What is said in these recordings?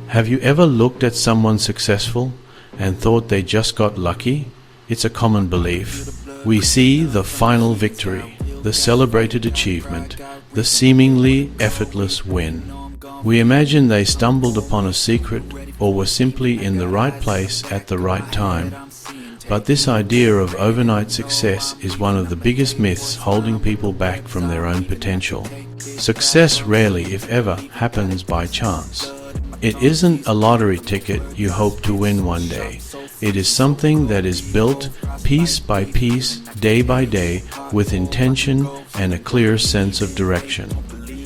Have you ever looked at someone successful and thought they just got lucky? It's a common belief. We see the final victory, the celebrated achievement, the seemingly effortless win. We imagine they stumbled upon a secret or were simply in the right place at the right time. But this idea of overnight success is one of the biggest myths holding people back from their own potential. Success rarely, if ever, happens by chance. It isn't a lottery ticket you hope to win one day. It is something that is built piece by piece, day by day, with intention and a clear sense of direction.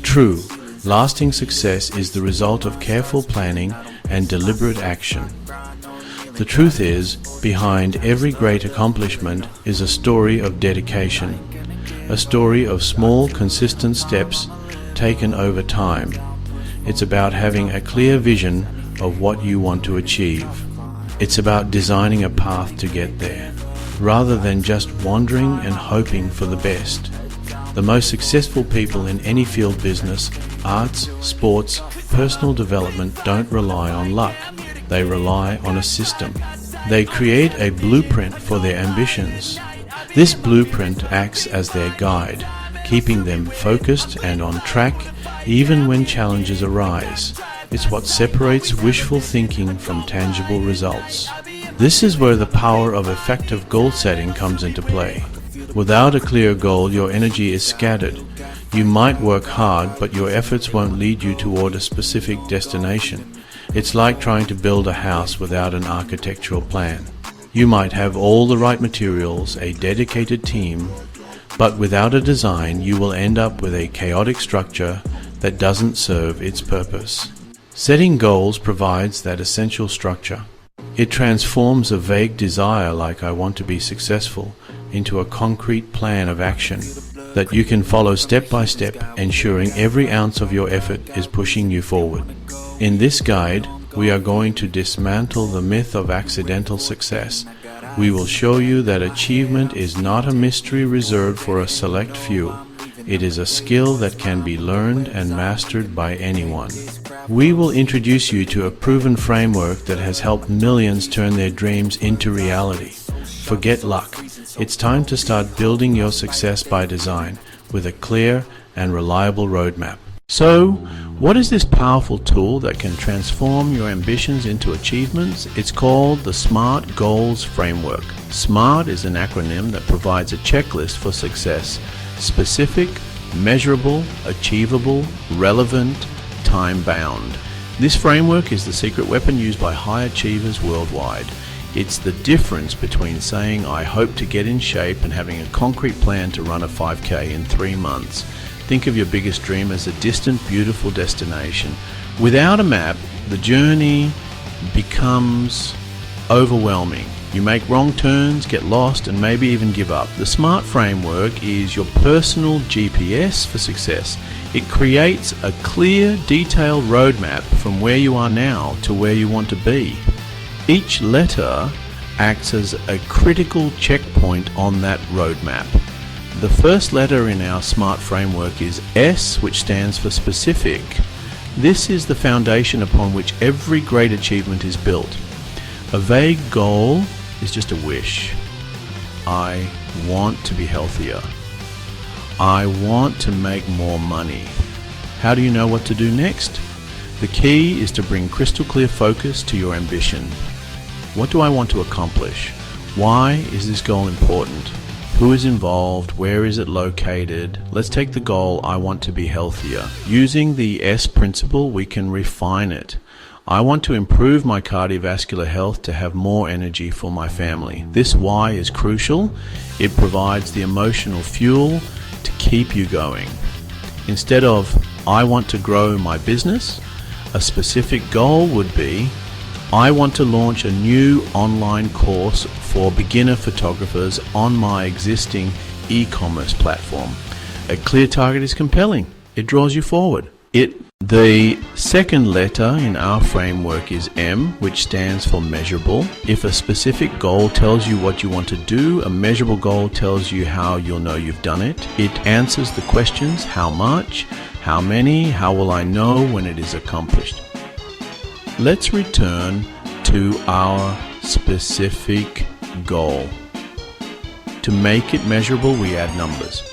True, lasting success is the result of careful planning and deliberate action. The truth is, behind every great accomplishment is a story of dedication, a story of small, consistent steps taken over time. It's about having a clear vision of what you want to achieve. It's about designing a path to get there, rather than just wandering and hoping for the best. The most successful people in any field, business, arts, sports, personal development, don't rely on luck. They rely on a system. They create a blueprint for their ambitions. This blueprint acts as their guide, keeping them focused and on track even when challenges arise. It's what separates wishful thinking from tangible results. This is where the power of effective goal setting comes into play. Without a clear goal, your energy is scattered. You might work hard, but your efforts won't lead you toward a specific destination. It's like trying to build a house without an architectural plan. You might have all the right materials, a dedicated team, but without a design, you will end up with a chaotic structure that doesn't serve its purpose. Setting goals provides that essential structure. It transforms a vague desire like "I want to be successful" into a concrete plan of action that you can follow step by step, ensuring every ounce of your effort is pushing you forward. In this guide, we are going to dismantle the myth of accidental success. We will show you that achievement is not a mystery reserved for a select few. It is a skill that can be learned and mastered by anyone. We will introduce you to a proven framework that has helped millions turn their dreams into reality. Forget luck. It's time to start building your success by design with a clear and reliable roadmap. So, what is this powerful tool that can transform your ambitions into achievements? It's called the SMART Goals Framework. SMART is an acronym that provides a checklist for success: specific, measurable, achievable, relevant, time-bound. This framework is the secret weapon used by high achievers worldwide. It's the difference between saying "I hope to get in shape" and having a concrete plan to run a 5K in 3 months. Think of your biggest dream as a distant, beautiful destination. Without a map, the journey becomes overwhelming. You make wrong turns, get lost, and maybe even give up. The SMART framework is your personal GPS for success. It creates a clear, detailed roadmap from where you are now to where you want to be. Each letter acts as a critical checkpoint on that roadmap. The first letter in our SMART framework is S, which stands for specific. This is the foundation upon which every great achievement is built. A vague goal is just a wish. I want to be healthier. I want to make more money. How do you know what to do next? The key is to bring crystal clear focus to your ambition. What do I want to accomplish? Why is this goal important? Who is involved? Where is it located? Let's take the goal, I want to be healthier. Using the S principle, we can refine it. I want to improve my cardiovascular health to have more energy for my family. This why is crucial. It provides the emotional fuel to keep you going. Instead of "I want to grow my business," a specific goal would be "I want to launch a new online course for beginner photographers on my existing e-commerce platform." A clear target is compelling. It draws you forward. The second letter in our framework is M, which stands for measurable. If a specific goal tells you what you want to do, a measurable goal tells you how you'll know you've done it. It answers the questions: how much, how many, how will I know when it is accomplished. let's return to our specific goal. To make it measurable, we add numbers.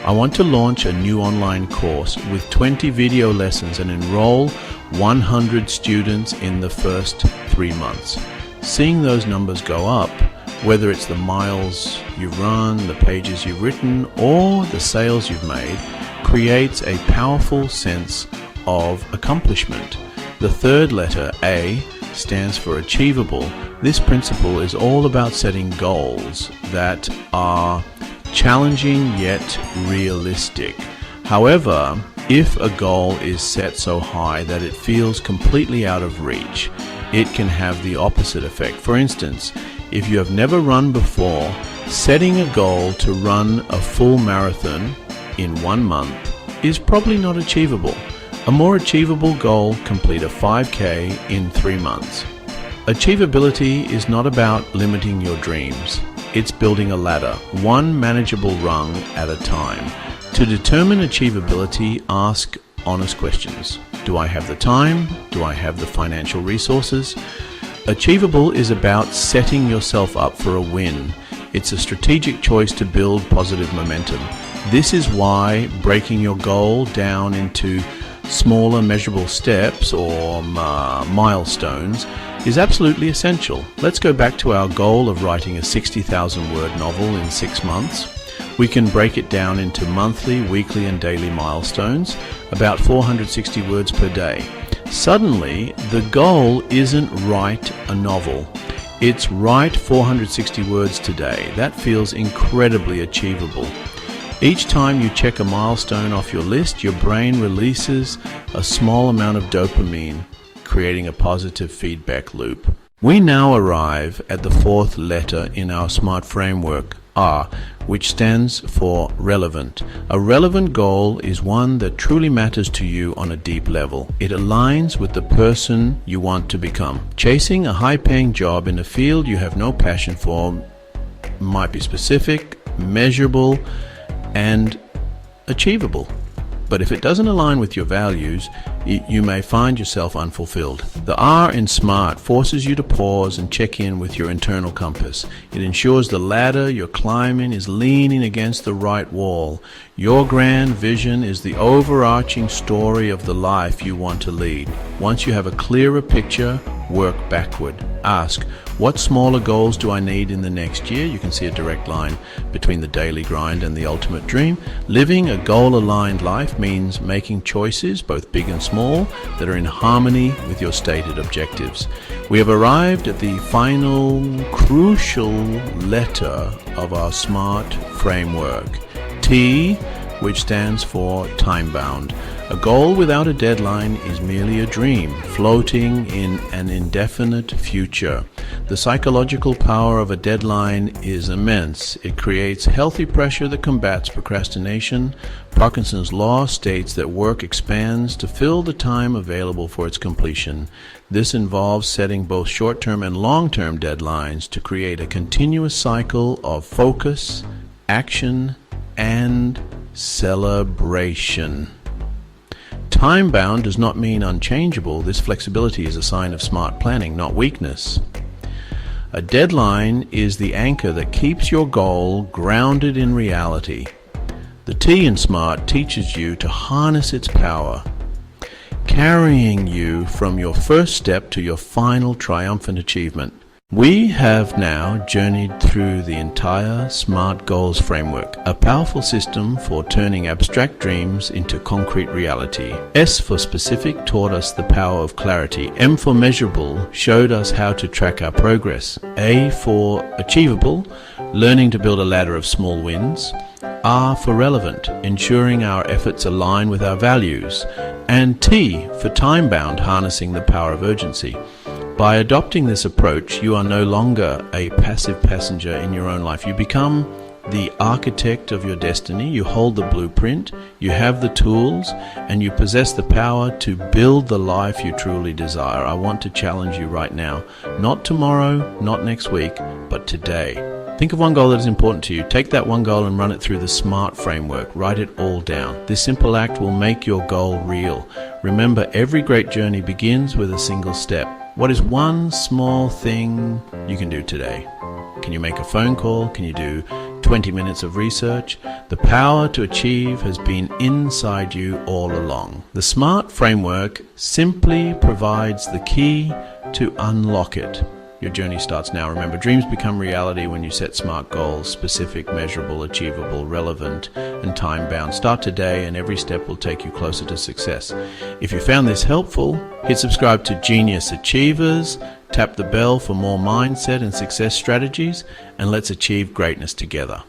I want to launch a new online course with 20 video lessons and enroll 100 students in the first 3 months. Seeing those numbers go up, whether it's the miles you've run, the pages you've written, or the sales you've made, creates a powerful sense of accomplishment. The third letter, A, stands for Achievable. This principle is all about setting goals that are challenging yet realistic. However, if a goal is set so high that it feels completely out of reach, it can have the opposite effect. For instance, if you have never run before, setting a goal to run a full marathon in 1 month is probably not achievable. A more achievable goal: complete a 5K in 3 months. Achievability is not about limiting your dreams. It's building a ladder, one manageable rung at a time. To determine achievability, ask honest questions. Do I have the time? Do I have the financial resources? Achievable is about setting yourself up for a win. It's a strategic choice to build positive momentum. This is why breaking your goal down into smaller measurable steps or milestones is absolutely essential. Let's go back to our goal of writing a 60,000 word novel in 6 months. We can break it down into monthly, weekly and daily milestones, about 460 words per day. Suddenly, the goal isn't write a novel. It's write 460 words today. That feels incredibly achievable. Each time you check a milestone off your list, your brain releases a small amount of dopamine, creating a positive feedback loop. We now arrive at the fourth letter in our SMART framework, R, which stands for relevant. A relevant goal is one that truly matters to you on a deep level. It aligns with the person you want to become. Chasing a high-paying job in a field you have no passion for might be specific, measurable, and achievable. But if it doesn't align with your values, you may find yourself unfulfilled. The R in SMART forces you to pause and check in with your internal compass. It ensures the ladder you're climbing is leaning against the right wall. Your grand vision is the overarching story of the life you want to lead. Once you have a clearer picture, work backward. Ask, what smaller goals do I need in the next year? You can see a direct line between the daily grind and the ultimate dream. Living a goal-aligned life means making choices, both big and small, that are in harmony with your stated objectives. We have arrived at the final crucial letter of our SMART framework, T, which stands for time-bound. A goal without a deadline is merely a dream, floating in an indefinite future. The psychological power of a deadline is immense. It creates healthy pressure that combats procrastination. Parkinson's law states that work expands to fill the time available for its completion. This involves setting both short-term and long-term deadlines to create a continuous cycle of focus, action, and celebration. Time-bound does not mean unchangeable. This flexibility is a sign of smart planning, not weakness. A deadline is the anchor that keeps your goal grounded in reality. The T in SMART teaches you to harness its power, carrying you from your first step to your final triumphant achievement. We have now journeyed through the entire SMART Goals framework, a powerful system for turning abstract dreams into concrete reality. S for specific taught us the power of clarity. M for measurable showed us how to track our progress. A for achievable, learning to build a ladder of small wins. R for relevant, ensuring our efforts align with our values. And T for time-bound, harnessing the power of urgency. By adopting this approach, you are no longer a passive passenger in your own life. You become the architect of your destiny. You hold the blueprint, you have the tools, and you possess the power to build the life you truly desire. I want to challenge you right now. Not tomorrow, not next week, but today. Think of one goal that is important to you. Take that one goal and run it through the SMART framework. Write it all down. This simple act will make your goal real. Remember, every great journey begins with a single step. What is one small thing you can do today? Can you make a phone call? Can you do 20 minutes of research? The power to achieve has been inside you all along. The SMART framework simply provides the key to unlock it. Your journey starts now. Remember, dreams become reality when you set SMART goals: specific, measurable, achievable, relevant, and time-bound. Start today, and every step will take you closer to success. If you found this helpful, hit subscribe to Genius Achievers, tap the bell for more mindset and success strategies, and let's achieve greatness together.